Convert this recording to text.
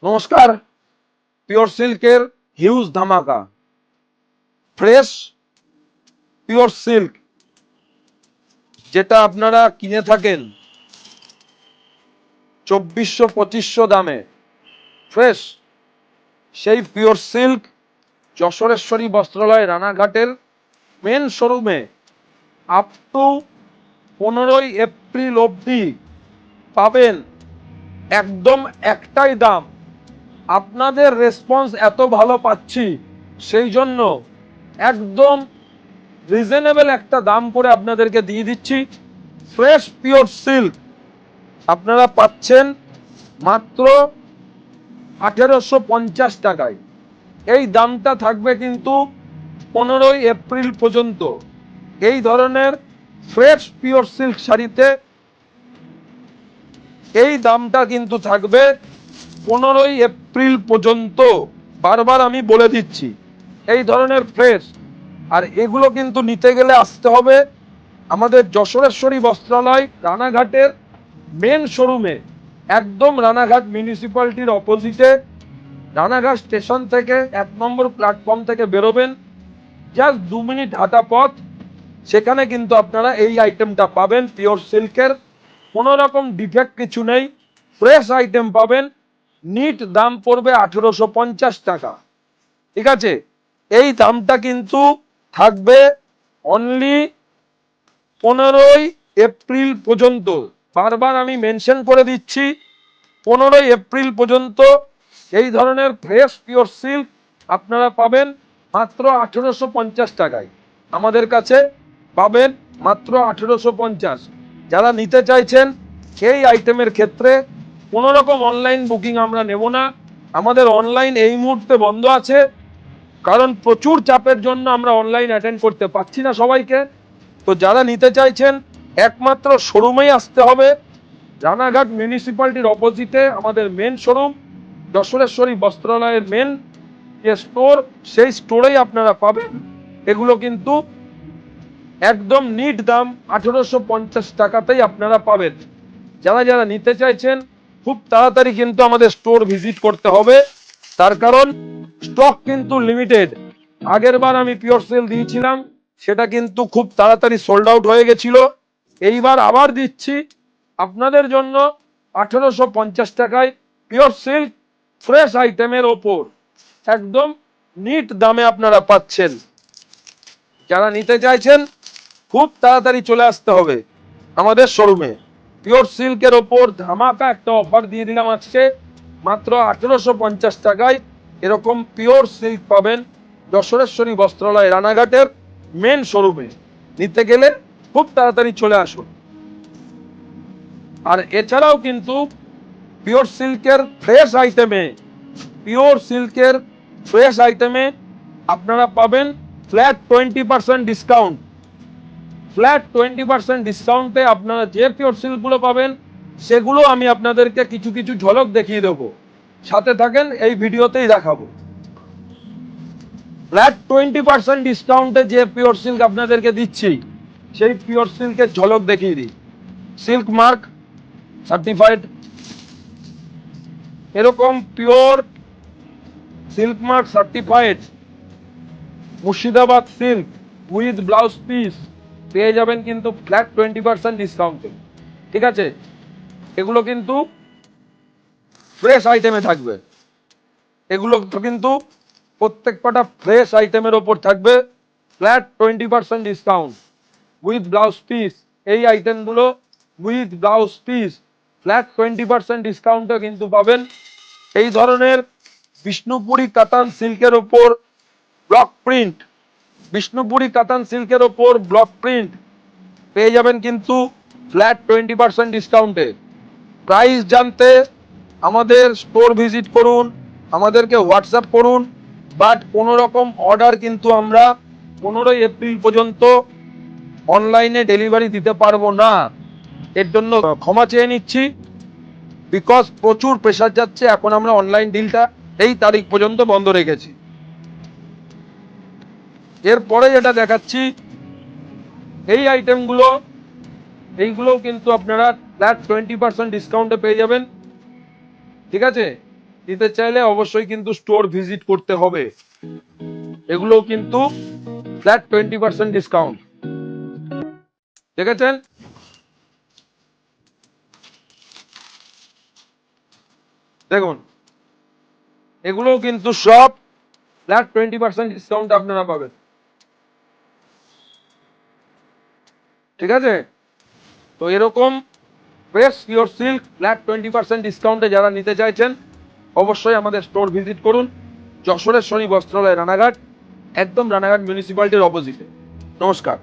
নমস্কার। পিওর সিল্কের হিউজ ধামাকা, ফ্রেশ পিওর সিল্ক যেটা আপনারা কিনে থাকেন 2400-2500 দামে, ফ্রেশ সেই পিওর সিল্ক যশোরেশ্বরী বস্ত্রালয় রানাঘাটের মেন শোরুমে আপ টু 15ই এপ্রিল অবধি পাবেন একদম একটাই দাম। আপনাদের রেসপন্স এত ভালো পাচ্ছি, সেই জন্য একদম রিজনেবল একটা দাম করে আপনাদেরকে দিয়ে দিচ্ছি। ফ্রেশ পিওর সিল্ক আপনারা পাচ্ছেন মাত্র 1850 টাকায়। এই দামটা থাকবে কিন্তু 15ই এপ্রিল পর্যন্ত। এই ধরনের ফ্রেশ পিওর সিল্ক শাড়িতে এই দামটা কিন্তু থাকবে 15ই এপ্রিল পর্যন্ত। বারবার আমি বলে দিচ্ছি, এই ধরনের ফ্রেশ। আর এগুলো কিন্তু নিতে গেলে আসতে হবে আমাদের যশোরেশ্বরী বস্ত্রালয় রানাঘাটের মেন শোরুমে, একদম রানাঘাট মিউনিসিপ্যালিটির অপোজিটে। রানাঘাট স্টেশন থেকে 1 নম্বর প্ল্যাটফর্ম থেকে বেরোবেন, জাস্ট 2 মিনিট হাঁটা পথ। সেখানে কিন্তু আপনারা এই আইটেমটা পাবেন পিওর সিল্কের। কোনো রকম ডিফেক্ট কিছু নেই, ফ্রেশ আইটেম পাবেন। নিট দাম পড়বে 1850 টাকা। ঠিক আছে, এই দামটা কিন্তু থাকবে অনলি 15ই এপ্রিল পর্যন্ত। বারবার আমি মেনশন করে দিচ্ছি, 15ই এপ্রিল পর্যন্ত এই ধরনের ফ্রেশ পিওর সিল্ক আপনারা পাবেন মাত্র 1850 টাকায়। আমাদের কাছে পাবেন মাত্র 1850। যারা নিতে চাইছেন এই আইটেমের ক্ষেত্রে কোনো রকম অনলাইন বুকিং আমরা নেব না। আমাদের অনলাইন এই মুহূর্তে বন্ধ আছে, কারণ প্রচুর চাপের জন্য আমরা অনলাইন অ্যাটেন্ড করতে পারছি না সবাইকে। তো যারা নিতে চাইছেন একমাত্র শোরুমেই আসতে হবে। রানাঘাট মিউনিসিপ্যালিটির অপোজিটে আমাদের মেন শোরুম, যশোরেশ্বরী বস্ত্রালয়ের মেন যে স্টোর, সেই স্টোরেই আপনারা পাবেন। এগুলো কিন্তু একদম নিট দাম 1850 টাকাতেই আপনারা পাবেন। যারা যারা নিতে চাইছেন খুব তাড়াতাড়ি কিন্তু আমাদের স্টোর ভিজিট করতে হবে, তার কারণ স্টক কিন্তু লিমিটেড। আগের বার আমি পিওর সেল দিয়েছিলাম, সেটা কিন্তু খুব তাড়াতাড়ি সোল্ড আউট হয়ে গেছিল। এইবার আবার দিচ্ছি আপনাদের জন্য 1850 টাকায় পিওর সিল্ক ফ্রেশ আইটেমের ওপর একদম নিট দামে আপনারা পাচ্ছেন। যারা নিতে চাইছেন খুব তাড়াতাড়ি চলে আসতে হবে আমাদের শোরুমে। পিওর সিল্কের ওপর ধামাকা একটা অফার দিয়ে দিলাম আজকে, মাত্র 1850 টাকায় এরকম পিওর সিল্ক পাবেন যশোরেশ্বরী বস্ত্রালয় রানাঘাটের মেন শোরুমে। নিতে গেলে খুব তাড়াতাড়ি চলে আসুন। আর এছাড়াও কিন্তু পিওর সিল্কের ফ্রেশ আইটেমে আপনারা পাবেন ফ্ল্যাট 20% ডিসকাউন্ট। ফ্ল্যাট 20% ডিসকাউন্টে আপনারা যে পিওর সিল্কগুলো পাবেন সেগুলো আমি আপনাদেরকে কিছু কিছু ঝলক দেখিয়ে দেবো। সাথে থাকেন, এই ভিডিওতেই দেখাবো। ফ্ল্যাট 20% ডিসকাউন্টে যে পিওর সিল্ক আপনাদেরকে দিচ্ছি, সেই পিওর সিল্কের ঝলক দেখিয়ে দিই। সিল্ক মার্ক সার্টিফাইড, এরকম pure silk mark certified Murshidabad silk with blouse piece পেয়ে যাবেন কিন্তু ফ্ল্যাট 20% ডিসকাউন্টে। ঠিক আছে, এগুলো কিন্তু ফ্রেশ আইটেমে থাকবে। এগুলো কিন্তু প্রত্যেক কটা ফ্রেশ আইটেমের ওপর থাকবে flat 20% discount with blouse piece. এই আইটেমগুলো উইথ ব্লাউজ পিস ফ্ল্যাট 20% ডিসকাউন্টে কিন্তু পাবেন। এই ধরনের বিষ্ণুপুরি কাতান সিল্কের ওপর ব্লক প্রিন্ট, বিষ্ণুপুরি কাতান সিল্কের ওপর ব্লক প্রিন্ট পেয়ে যাবেন কিন্তু ফ্ল্যাট 20% ডিসকাউন্টে। প্রাইস জানতে আমাদের স্টোর ভিজিট করুন, আমাদেরকে হোয়াটসঅ্যাপ করুন। বাট কোনো রকম অর্ডার কিন্তু আমরা 15ই এপ্রিল পর্যন্ত অনলাইনে ডেলিভারি দিতে পারবো না। এর জন্য ক্ষমা চেয়ে নিচ্ছি, বিকজ প্রচুর প্রেশার যাচ্ছে। এখন আমরা অনলাইন ডিলটা এই তারিখ পর্যন্ত বন্ধ রেখেছি। এরপরে যেটা দেখাচ্ছি, এই আইটেমগুলো এইগুলোও কিন্তু আপনারা ফ্ল্যাট 20% ডিসকাউন্টে পেয়ে যাবেন। ঠিক আছে, নিতে চাইলে অবশ্যই কিন্তু স্টোর ভিজিট করতে হবে। এগুলো কিন্তু ফ্ল্যাট 20% ডিসকাউন্ট। দেখেছেন? দেখুন, এগুলো কিন্তু সব ফ্ল্যাট 20% ডিসকাউন্ট আপনারা পাবেন। ঠিক আছে? তো এরকম ফ্রেশ পিওর সিল্ক ফ্ল্যাট 20% ডিসকাউন্টে যারা নিতে চাইছেন অবশ্যই আমাদের স্টোর ভিজিট করুন। যশোরের শনি বস্ত্রালয়, রানাঘাট, একদম রানাঘাট মিউনিসিপ্যালিটির অপোজিটে। নমস্কার।